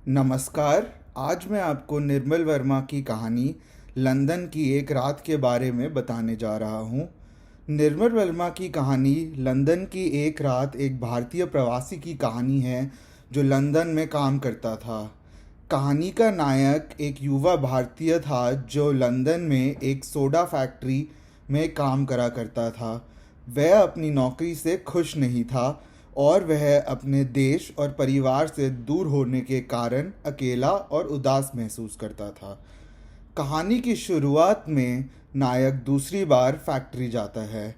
नमस्कार। आज मैं आपको निर्मल वर्मा की कहानी लंदन की एक रात के बारे में बताने जा रहा हूँ। निर्मल वर्मा की कहानी लंदन की एक रात एक भारतीय प्रवासी की कहानी है जो लंदन में काम करता था। कहानी का नायक एक युवा भारतीय था जो लंदन में एक सोडा फैक्ट्री में काम करा करता था। वह अपनी नौकरी से खुश नहीं था और वह अपने देश और परिवार से दूर होने के कारण अकेला और उदास महसूस करता था। कहानी की शुरुआत में नायक दूसरी बार फैक्ट्री जाता है।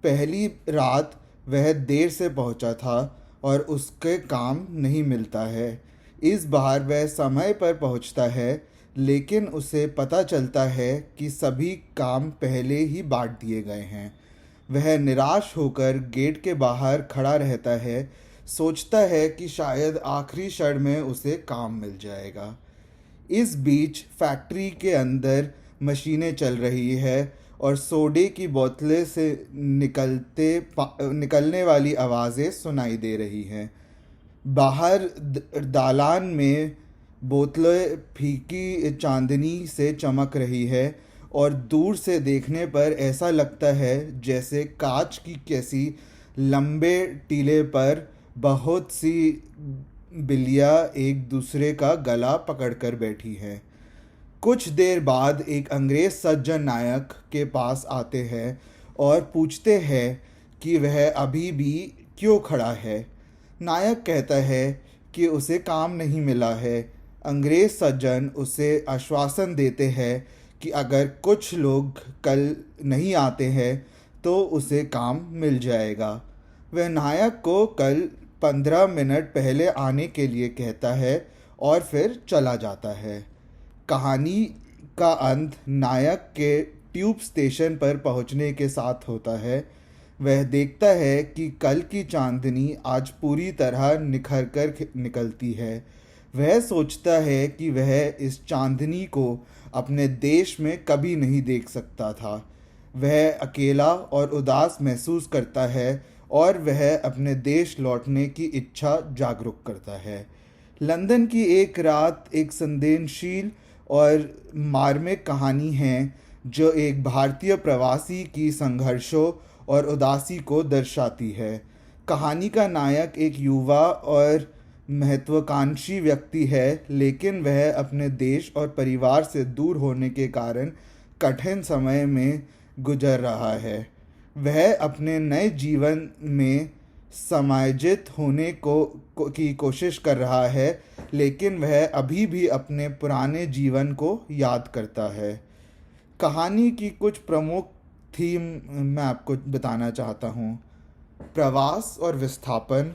पहली रात वह देर से पहुंचा था और उसके काम नहीं मिलता है। इस बार वह समय पर पहुंचता है, लेकिन उसे पता चलता है कि सभी काम पहले ही बांट दिए गए हैं। वह निराश होकर गेट के बाहर खड़ा रहता है, सोचता है कि शायद आखिरी क्षण में उसे काम मिल जाएगा। इस बीच फैक्ट्री के अंदर मशीनें चल रही है और सोडे की बोतलें से निकलने वाली आवाज़ें सुनाई दे रही हैं। बाहर दालान में बोतलें फीकी चांदनी से चमक रही है और दूर से देखने पर ऐसा लगता है जैसे कांच की किसी लंबे टीले पर बहुत सी बिल्लियाँ एक दूसरे का गला पकड़कर बैठी हैं। कुछ देर बाद एक अंग्रेज सज्जन नायक के पास आते हैं और पूछते हैं कि वह अभी भी क्यों खड़ा है। नायक कहता है कि उसे काम नहीं मिला है। अंग्रेज सज्जन उसे आश्वासन देते हैं कि अगर कुछ लोग कल नहीं आते हैं तो उसे काम मिल जाएगा। वह नायक को कल 15 मिनट पहले आने के लिए कहता है और फिर चला जाता है। कहानी का अंत नायक के ट्यूब स्टेशन पर पहुंचने के साथ होता है। वह देखता है कि कल की चांदनी आज पूरी तरह निखर कर निकलती है। वह सोचता है कि वह इस चांदनी को अपने देश में कभी नहीं देख सकता था। वह अकेला और उदास महसूस करता है और वह अपने देश लौटने की इच्छा जागरूक करता है। लंदन की एक रात एक संवेदनशील और मार्मिक कहानी है जो एक भारतीय प्रवासी की संघर्षों और उदासी को दर्शाती है। कहानी का नायक एक युवा और महत्वाकांक्षी व्यक्ति है, लेकिन वह अपने देश और परिवार से दूर होने के कारण कठिन समय में गुजर रहा है। वह अपने नए जीवन में समायोजित होने की कोशिश कर रहा है, लेकिन वह अभी भी अपने पुराने जीवन को याद करता है। कहानी की कुछ प्रमुख थीम मैं आपको बताना चाहता हूँ। प्रवास और विस्थापन,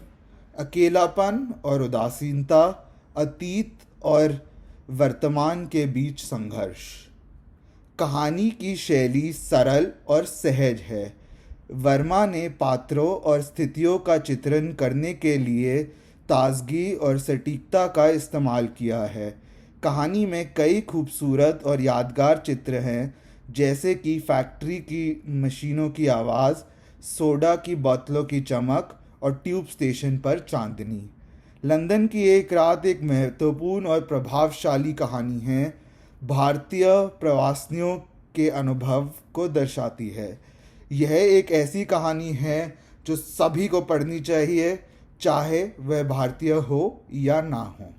अकेलापन और उदासीनता, अतीत और वर्तमान के बीच संघर्ष। कहानी की शैली सरल और सहज है। वर्मा ने पात्रों और स्थितियों का चित्रण करने के लिए ताजगी और सटीकता का इस्तेमाल किया है। कहानी में कई खूबसूरत और यादगार चित्र हैं, जैसे कि फैक्ट्री की मशीनों की आवाज़, सोडा की बोतलों की चमक और ट्यूब स्टेशन पर चांदनी। लंदन की एक रात एक महत्वपूर्ण और प्रभावशाली कहानी है। भारतीय प्रवासियों के अनुभव को दर्शाती है। यह एक ऐसी कहानी है जो सभी को पढ़नी चाहिए, चाहे वह भारतीय हो या ना हो।